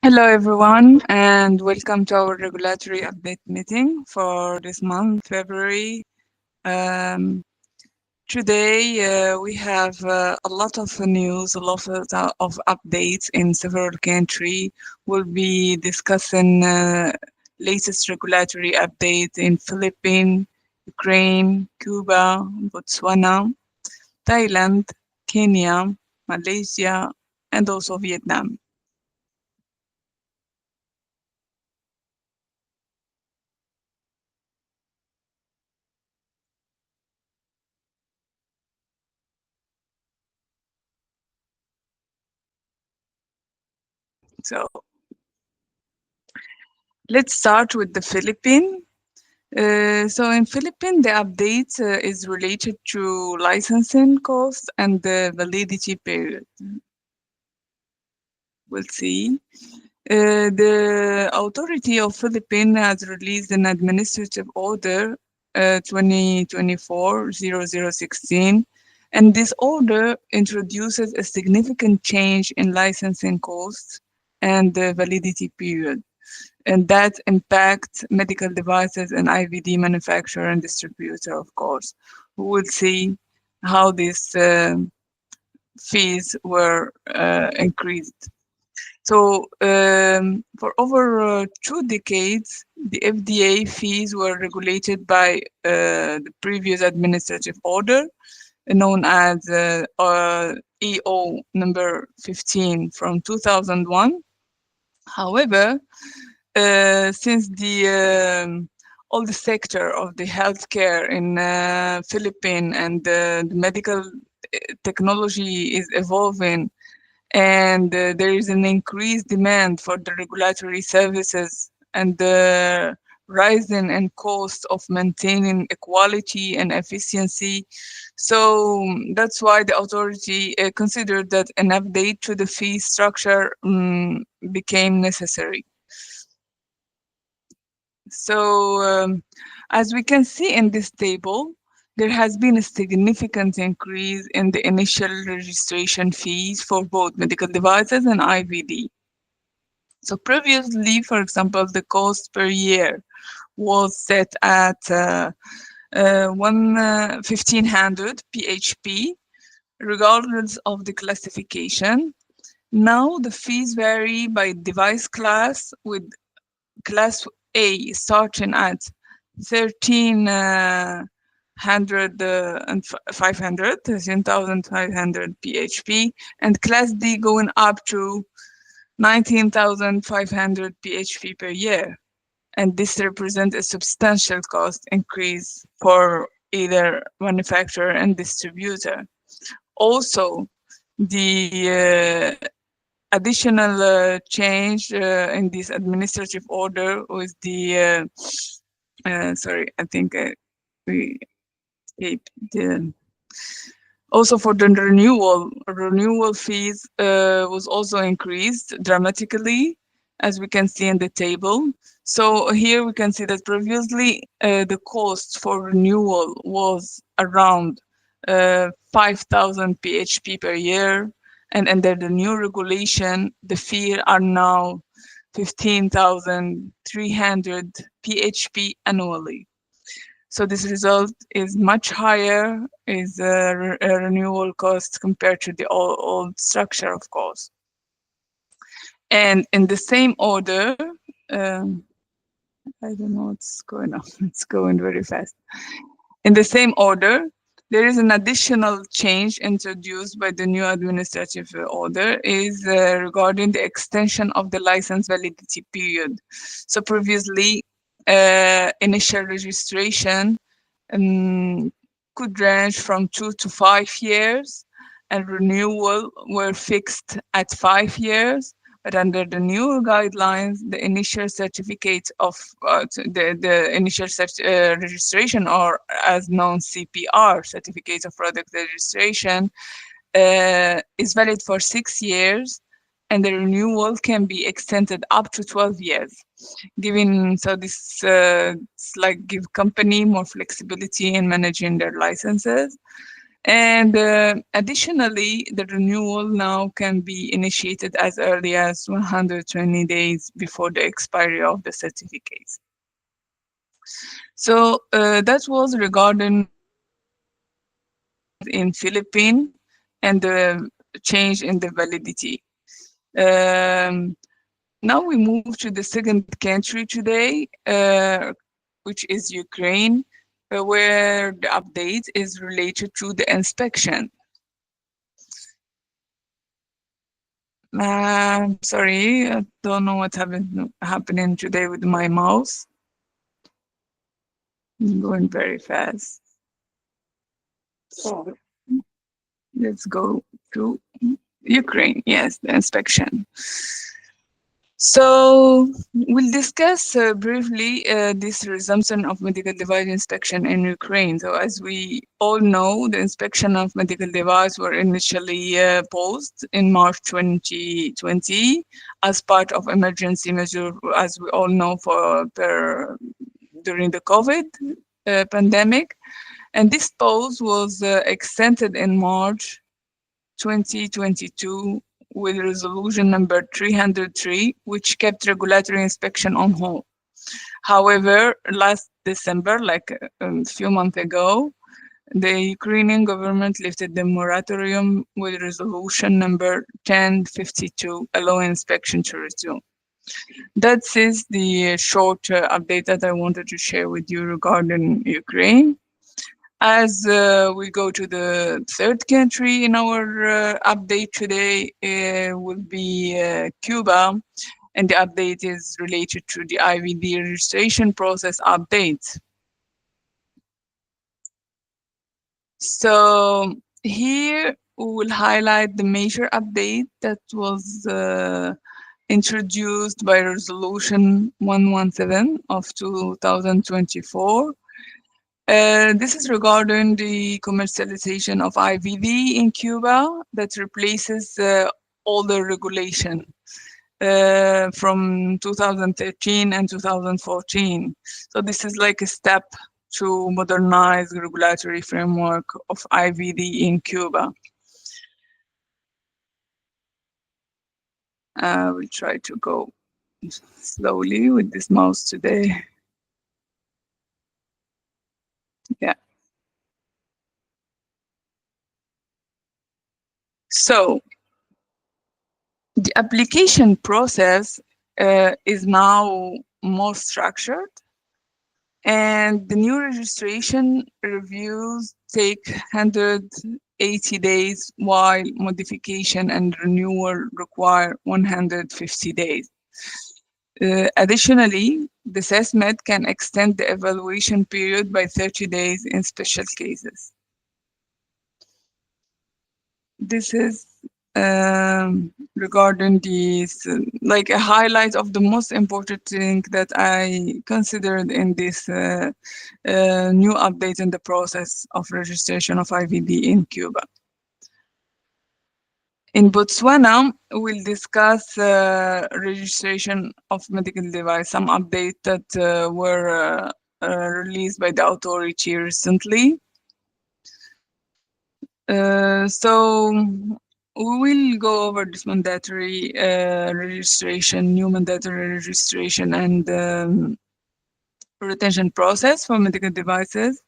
Hello, everyone, and welcome to our regulatory update meeting for this month, February. Um, Today, we have a lot of news, a lot of updates in several countries. We'll be discussing latest regulatory updates in Philippines, Ukraine, Cuba, Botswana, Thailand, Kenya, Malaysia, and also Vietnam. So let's start with the Philippines. So in Philippines, the update is related to licensing costs and the validity period. We'll see. The authority of Philippines has released an administrative order 2024-0016, and this order introduces a significant change in licensing costs and the validity period, and that impacts medical devices and IVD manufacturer and distributor, of course. We will see how these fees were increased. So, for over 2 decades, the FDA fees were regulated by the previous administrative order, known as EO number 15 from 2001. However, since all the sector of the healthcare in Philippines and the medical technology is evolving, and there is an increased demand for the regulatory services and the rising in cost of maintaining equality and efficiency. So that's why the authority considered that an update to the fee structure became necessary. So, as we can see in this table, there has been a significant increase in the initial registration fees for both medical devices and IVD. So previously, for example, the cost per year was set at 1,500 PHP, regardless of the classification. Now the fees vary by device class, with Class A starting at 1300 and 500, 13,500 PHP, and Class D going up to 19,500 PHP per year. And this represents a substantial cost increase for either manufacturer and distributor. Also, the additional change in this administrative order was sorry, I think we escaped the. Also, for the renewal fees was also increased dramatically, as we can see in the table. So here we can see that previously the cost for renewal was around 5,000 PHP per year, and under the new regulation, the fee are now 15,300 PHP annually. So this result is much higher, is a renewal cost compared to the old structure, of course. And in the same order, I don't know what's going on. It's going very fast. In the same order, there is an additional change introduced by the new administrative order is regarding the extension of the license validity period. So previously, initial registration could range from 2 to 5 years, and renewal were fixed at 5 years. But under the new guidelines, the initial certificate of the initial registration, or as known CPR, certificate of product registration, is valid for 6 years, and the renewal can be extended up to 12 years. Giving so this it's like give company more flexibility in managing their licenses. And additionally, the renewal now can be initiated as early as 120 days before the expiry of the certificate. So that was regarding in Philippines and the change in the validity. Um, Now we move to the second country today, which is Ukraine, where the update is related to the inspection. Sorry, I don't know what's happening today with my mouse. It's going very fast. So let's go to Ukraine. Yes, the inspection. So we'll discuss briefly this resumption of medical device inspection in Ukraine. So as we all know, the inspection of medical device were initially paused in March 2020 as part of emergency measure, as we all know, during the COVID pandemic. And this pause was extended in March 2022 with resolution number 303, which kept regulatory inspection on hold. However, last December, like a few months ago, the Ukrainian government lifted the moratorium with resolution number 1052, allowing inspection to resume. That is the short update that I wanted to share with you regarding Ukraine. As we go to the third country in our update today, will be Cuba, and the update is related to the IVD registration process update. So here we will highlight the major update that was introduced by Resolution 117 of 2024. This is regarding the commercialization of IVD in Cuba that replaces older regulation from 2013 and 2014. So this is like a step to modernize the regulatory framework of IVD in Cuba. We'll try to go slowly with this mouse today. Yeah. So the application process is now more structured, and the new registration reviews take 180 days, while modification and renewal require 150 days. Additionally, the SESMED can extend the evaluation period by 30 days in special cases. This is regarding these, like a highlight of the most important thing that I considered in this new update in the process of registration of IVD in Cuba. In Botswana, we'll discuss registration of medical device, some updates that were released by the authority recently. So we will go over this mandatory registration, new mandatory registration, and retention process for medical devices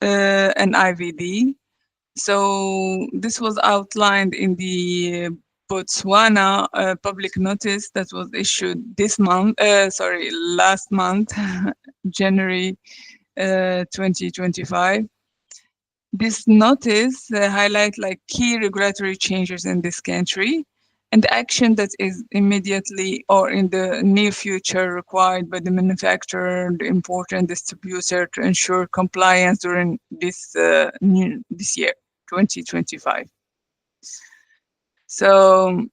and IVD. So this was outlined in the Botswana public notice that was issued this month, last month, January 2025. This notice highlight like key regulatory changes in this country and action that is immediately or in the near future required by the manufacturer, the importer, and distributor to ensure compliance during this year, 2025. So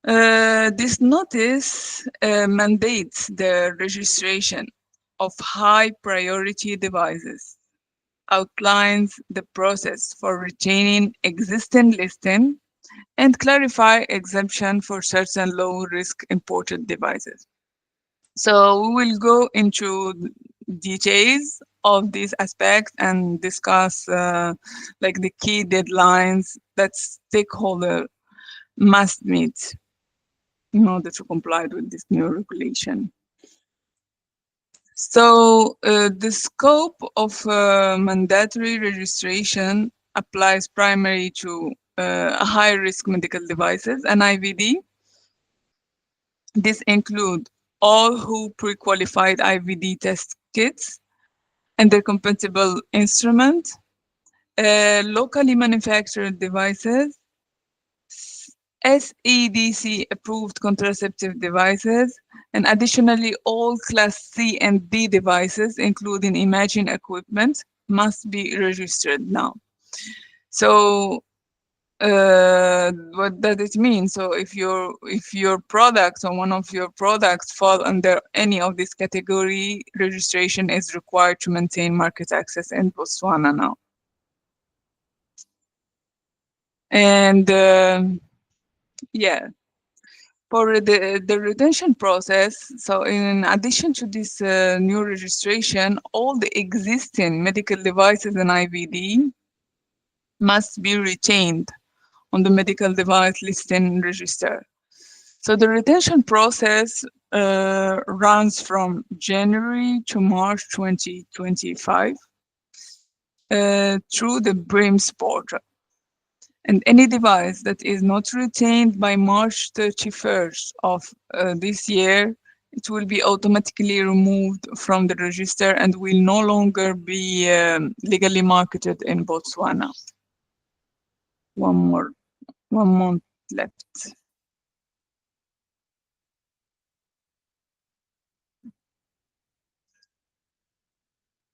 this notice mandates the registration of high priority devices, outlines the process for retaining existing listing, and clarify exemption for certain low risk imported devices. So we will go into details of these aspects and discuss like the key deadlines that stakeholder must meet in order to comply with this new regulation. So the scope of mandatory registration applies primarily to high-risk medical devices and IVD. This include all who pre-qualified IVD test kits and their compatible instrument, locally manufactured devices, SEDC approved contraceptive devices, and additionally, all Class C and D devices, including imaging equipment, must be registered now. So, what does it mean? So, if your products or one of your products fall under any of this category, registration is required to maintain market access in Botswana now. And yeah, for the retention process, so in addition to this new registration, all the existing medical devices and IVD must be retained on the medical device listing register. So the retention process runs from January to March 2025 through the BRIMS portal. And any device that is not retained by March 31st of this year, it will be automatically removed from the register and will no longer be legally marketed in Botswana. One month left.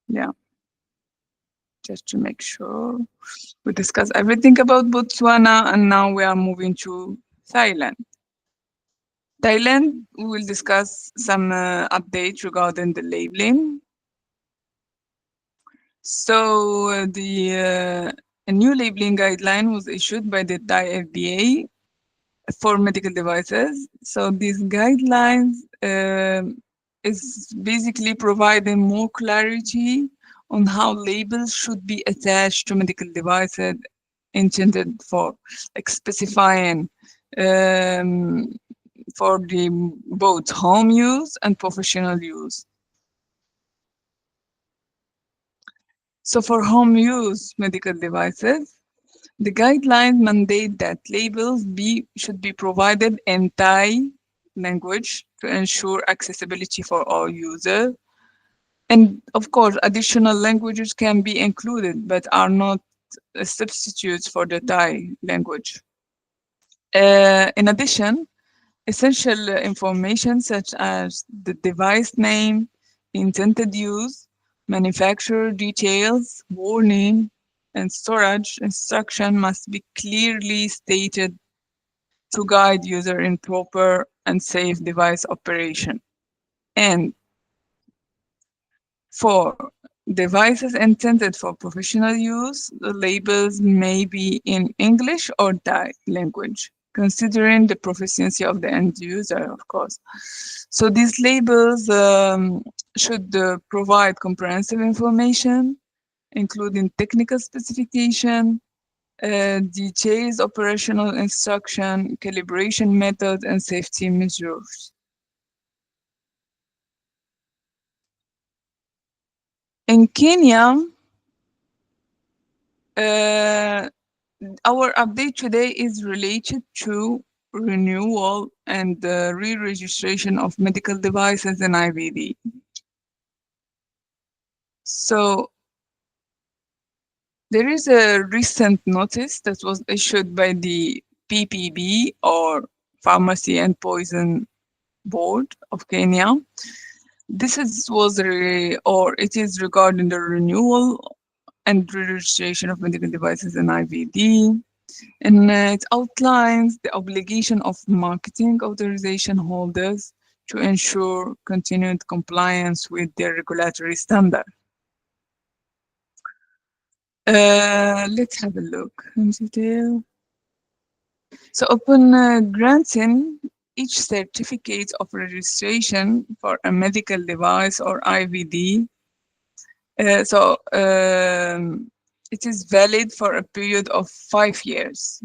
Yeah, just to make sure we discuss everything about Botswana, and now we are moving to Thailand. Thailand, we will discuss some updates regarding the labeling. So a new labeling guideline was issued by the Thai FDA for medical devices. So these guidelines is basically providing more clarity on how labels should be attached to medical devices intended for like specifying um, for the both home use and professional use. So for home use medical devices, the guidelines mandate that labels should be provided in Thai language to ensure accessibility for all users. And of course, additional languages can be included, but are not substitutes for the Thai language. In addition, essential information such as the device name, intended use, manufacturer details, warning, and storage instruction must be clearly stated to guide user in proper and safe device operation. And for devices intended for professional use, the labels may be in English or Thai language, considering the proficiency of the end user, of course. So these labels should provide comprehensive information, including technical specification, details, operational instruction, calibration method, and safety measures. In Kenya, uh, our update today is related to renewal and re-registration of medical devices and IVD. So there is a recent notice that was issued by the PPB, or Pharmacy and Poison Board of Kenya. This it is regarding the renewal and registration of medical devices and IVD. And it outlines the obligation of marketing authorization holders to ensure continued compliance with their regulatory standard. Let's have a look in detail. So upon granting each certificate of registration for a medical device or IVD, It is valid for a period of 5 years.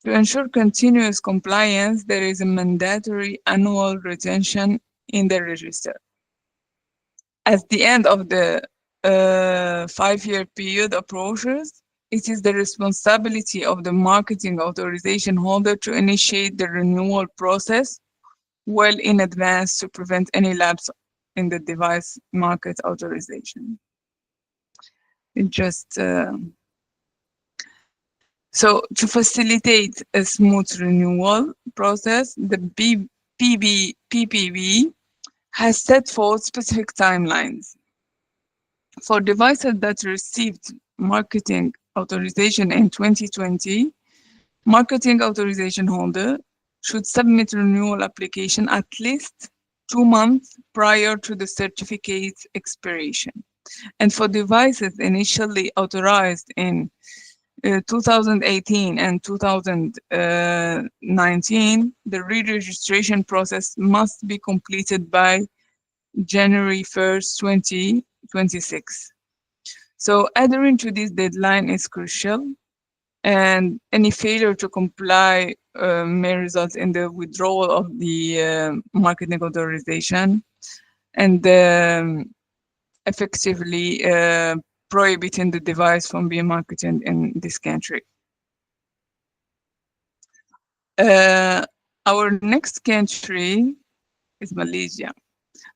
To ensure continuous compliance, there is a mandatory annual retention in the register. At the end of the 5 year period approaches, it is the responsibility of the marketing authorization holder to initiate the renewal process well in advance to prevent any lapse in the device market authorization. It just So to facilitate a smooth renewal process, the PPB has set forth specific timelines. For devices that received marketing authorization in 2020, marketing authorization holder should submit renewal application at least 2 months prior to the certificate's expiration. And for devices initially authorized in 2018 and 2019, the re-registration process must be completed by January 1st, 2026. So adhering to this deadline is crucial, and any failure to comply may result in the withdrawal of the marketing authorization and effectively prohibiting the device from being marketed in this country. Uh, our next country is Malaysia,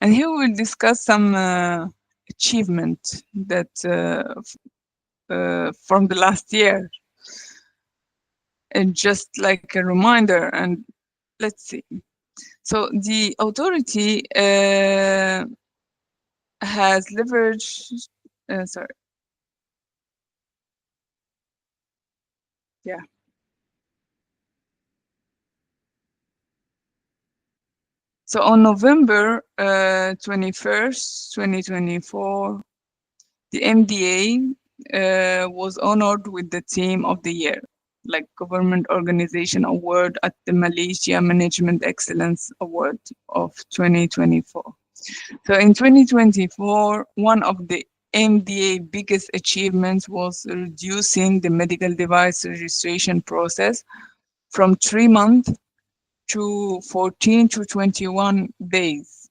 and here we'll discuss some achievement that from the last year, and just like a reminder. And let's see. So the authority has leveraged. Sorry. Yeah. So on November 21st, 2024, the MDA was honored with the Team of the Year, like Government Organization Award at the Malaysia Management Excellence Award of 2024. So in 2024, one of the MDA biggest achievements was reducing the medical device registration process from 3 months to 14 to 21 days.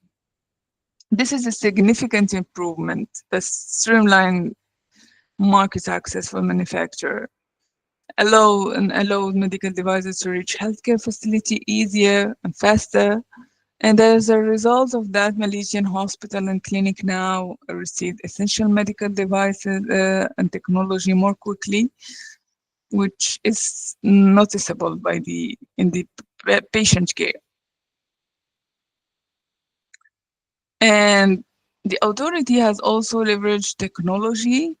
This is a significant improvement that streamlined market access for manufacturer, allow medical devices to reach healthcare facility easier and faster. And as a result of that, Malaysian hospital and clinic now receive essential medical devices and technology more quickly, which is noticeable in the patient care. And the authority has also leveraged technology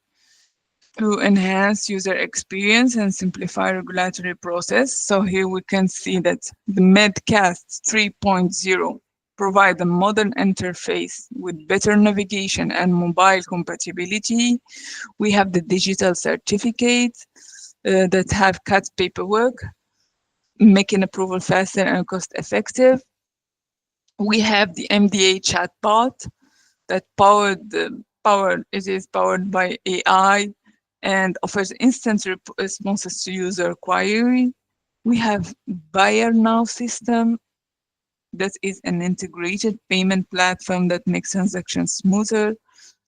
to enhance user experience and simplify regulatory process. So here we can see that the Medcast 3.0 provide a modern interface with better navigation and mobile compatibility. We have the digital certificates that have cut paperwork, making approval faster and cost effective. We have the MDA chatbot that it is powered by AI and offers instant responses to user query. We have Buyer Now system that is an integrated payment platform that makes transactions smoother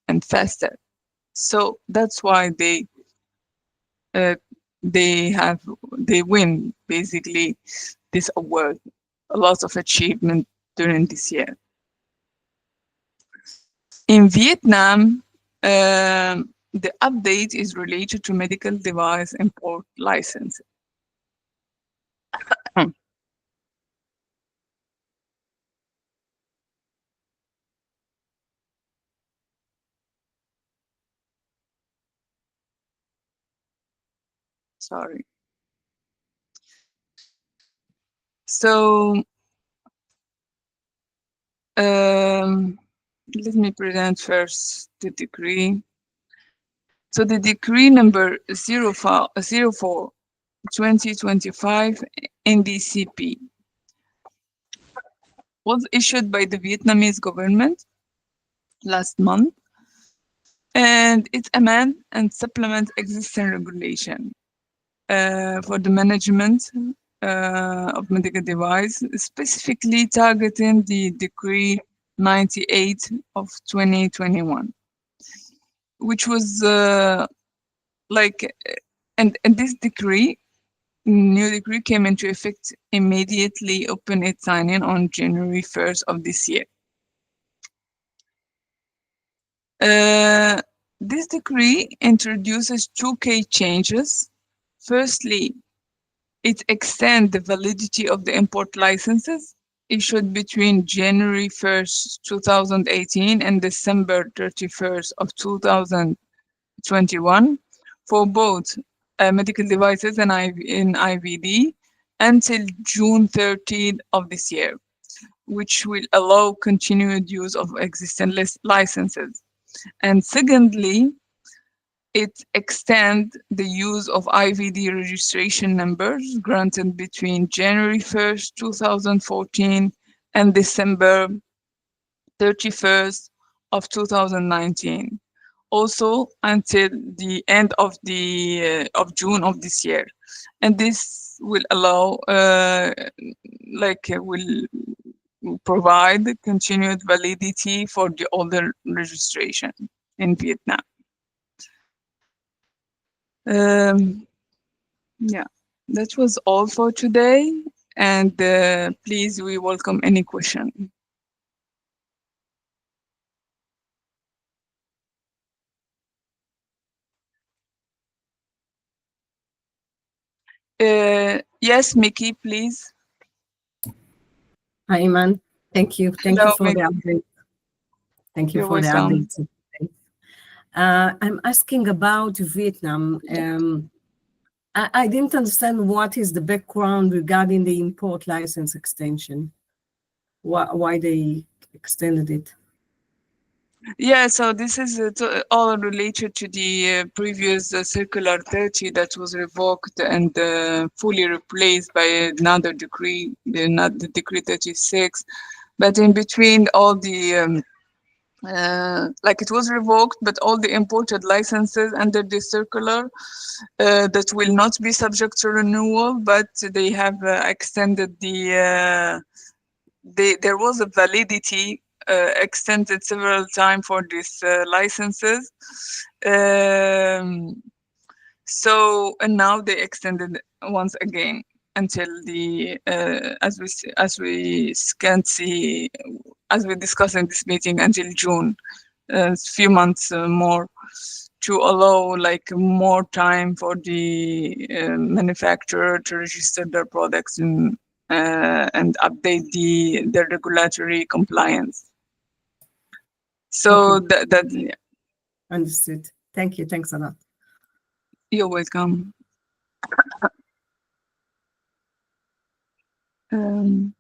and faster. So that's why uh, they win basically this award. A lot of achievement during this year. In Vietnam, the update is related to medical device import license. Sorry. So let me present first the decree. So the decree number 04 2025 NDCP was issued by the Vietnamese government last month. and it amend and supplement existing regulation for the management of medical device, specifically targeting the Decree 98 of 2021, which was like, and this decree, new decree came into effect immediately upon its signing on January 1st of this year. Uh, this decree introduces two key changes. Firstly, it extends the validity of the import licenses issued between January 1st, 2018 and December 31st of 2021 for both medical devices and in IVD until June 30th of this year, which will allow continued use of existing licenses. And secondly, it extends the use of IVD registration numbers granted between January 1st, 2014 and December 31st of 2019, also until the end of June of this year. And this will allow, will provide continued validity for the older registration in Vietnam. Yeah, that was all for today. And please, we welcome any question. Yes, Mickey, please. Hi, Iman. Thank you. Thank you Hello, for the Mickey. update. Thank you You're for the welcome. update. I'm asking about Vietnam. I didn't understand what is the background regarding the import license extension. Why they extended it? Yeah, so this is all related to the previous Circular 30 that was revoked and fully replaced by another decree, the Decree 36. But in between, all the like it was revoked, but all the imported licenses under the circular that will not be subject to renewal, but they have extended there was a validity extended several times for these licenses. Um, and now they extended once again until the as we can see, as we discussed in this meeting, until June, a few months more, to allow like more time for the manufacturer to register their products and update the regulatory compliance. So Okay, that yeah, understood. Thank you. Thanks a lot. you're welcome. Um,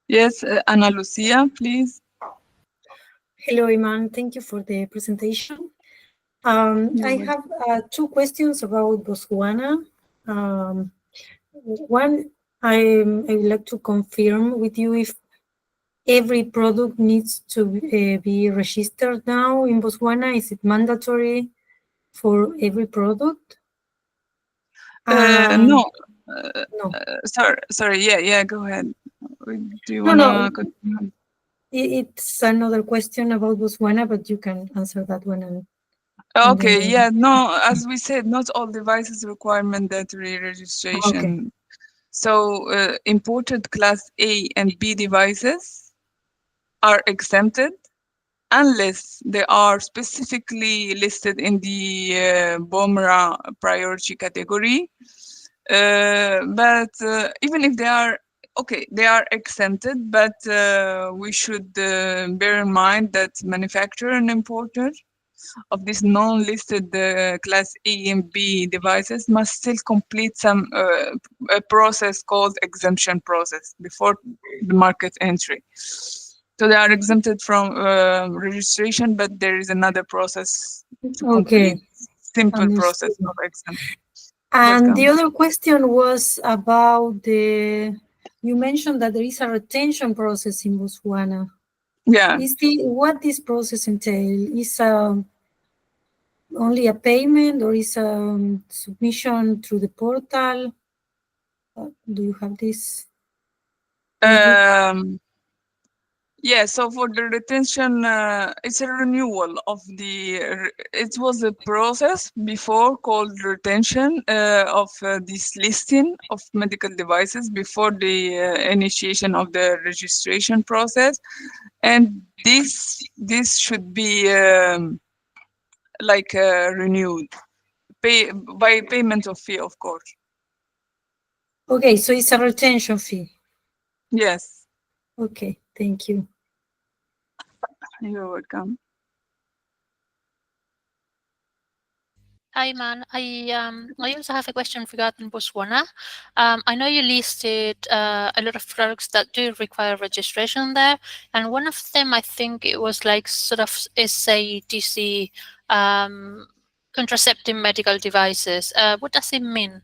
yes, Ana Lucia, please. Hello, Iman. Thank you for the presentation. You're I welcome. have two questions about Botswana. One, I would like to confirm with you if every product needs to be registered now in Botswana. Is it mandatory for every product? No, No, sorry. Yeah, go ahead. Do you no. wanna continue? It's another question about Botswana, but you can answer that one and Okay, then. yeah, no, as we said, not all devices require mandatory Okay. registration. So, imported Class A and B devices are exempted unless they are specifically listed in the BOMRA priority category. But even if they are okay, they are exempted, but we should bear in mind that manufacturer and importer of these non-listed Class A and B devices must still complete some a process called exemption process before the market entry. So they are exempted from registration, but there is another process to complete. Okay. Simple process Understood. of exemption. And the Welcome. other question was about you mentioned that there is a retention process in Botswana. Yeah. Is what this process entail? Is only a payment or is a submission through the portal? Do you have this idea? Um, yeah, so for the retention, it's a renewal of it was a process before called retention of this listing of medical devices before the initiation of the registration process. And this should be like renewed by payment of fee, of course. Okay, so it's a retention fee. Yes, Okay, thank you. you're welcome. Hi, man. I also have a question regarding Botswana. I know you listed a lot of products that do require registration there, and one of them I think it was like sort of SADC, contraceptive medical devices. What does it mean?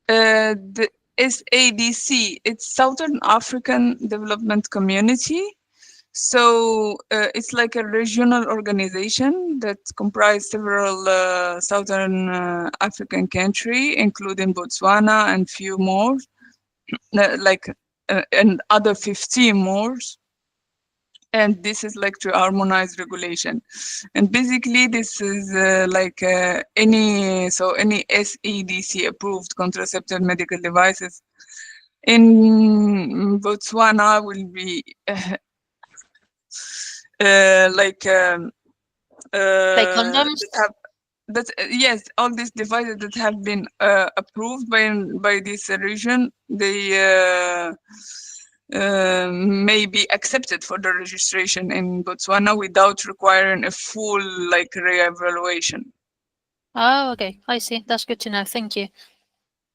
The SADC, it's Southern African Development Community. So it's like a regional organization that comprises several Southern African countries, including Botswana and few more, and other 15 more. And this is like to harmonize regulation. And basically this is any SADC approved contraceptive medical devices in Botswana will be like Like condoms? that have that yes, all these devices that have been approved by this region, they may be accepted for the registration in Botswana without requiring a full like re-evaluation. Oh, okay. I see. That's good to know. Thank you.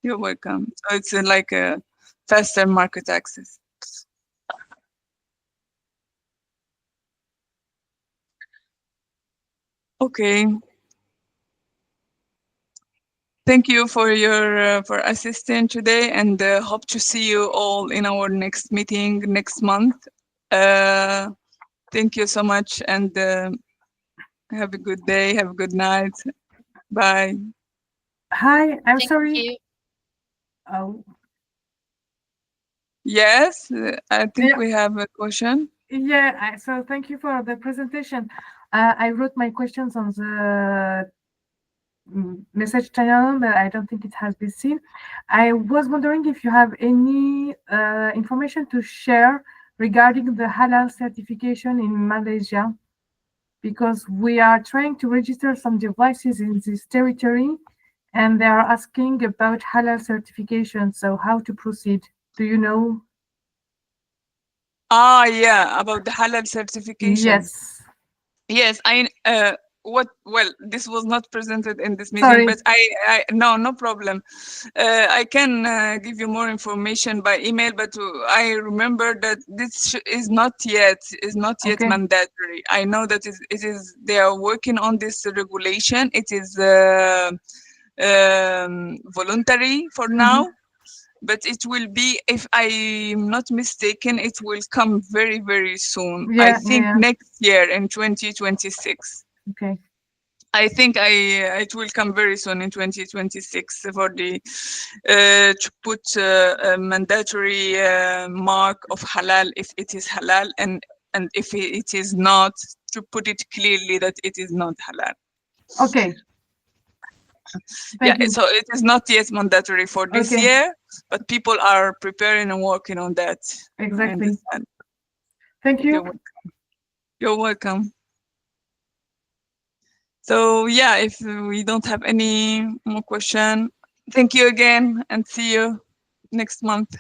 You're welcome. So it's like a faster market access. Okay. Thank you for your for assisting today, and hope to see you all in our next meeting next month. Thank you so much, and have a good day. Have a good night. Bye. Hi, I'm Thank sorry. you. Oh, Yes, I think yeah, we have a question. yeah. So thank you for the presentation. I wrote my questions on the message channel, but I don't think it has been seen. I was wondering if you have any information to share regarding the halal certification in Malaysia, because we are trying to register some devices in this territory, and they are asking about halal certification. So how to proceed? Do you know? Ah, yeah, about the halal certification. Yes. Yes, well, this was not presented in this meeting, Sorry. but I no problem. I can give you more information by email, but I remember that this is not yet Okay. mandatory. I know that it is they are working on this regulation. It is voluntary for now. But it will be, if I'm not mistaken, it will come very, very soon. I Yeah, think yeah. next year in 2026. Okay. I think it will come very soon in 2026 for the to put a mandatory mark of halal if it is halal, and if it is not, to put it clearly that it is not halal. Okay. Yeah, Thank you. so it is not yet mandatory for this Okay. year, but people are preparing and working on that. I Exactly. understand. Thank You're you. welcome. You're welcome. So yeah, if we don't have any more question, thank you again and see you next month.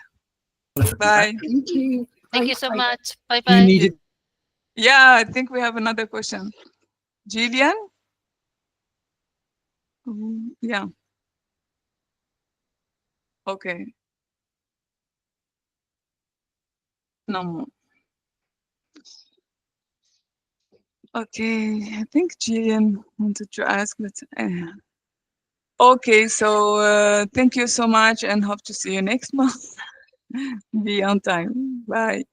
Bye. Thank you. Thank Bye. you so Bye. much. Bye Do you bye. need it? Yeah, I think we have another question. Jillian? Yeah. Okay. No more. Okay, I think Jillian wanted to ask, but okay. So thank you so much, and hope to see you next month. Be on time. Bye.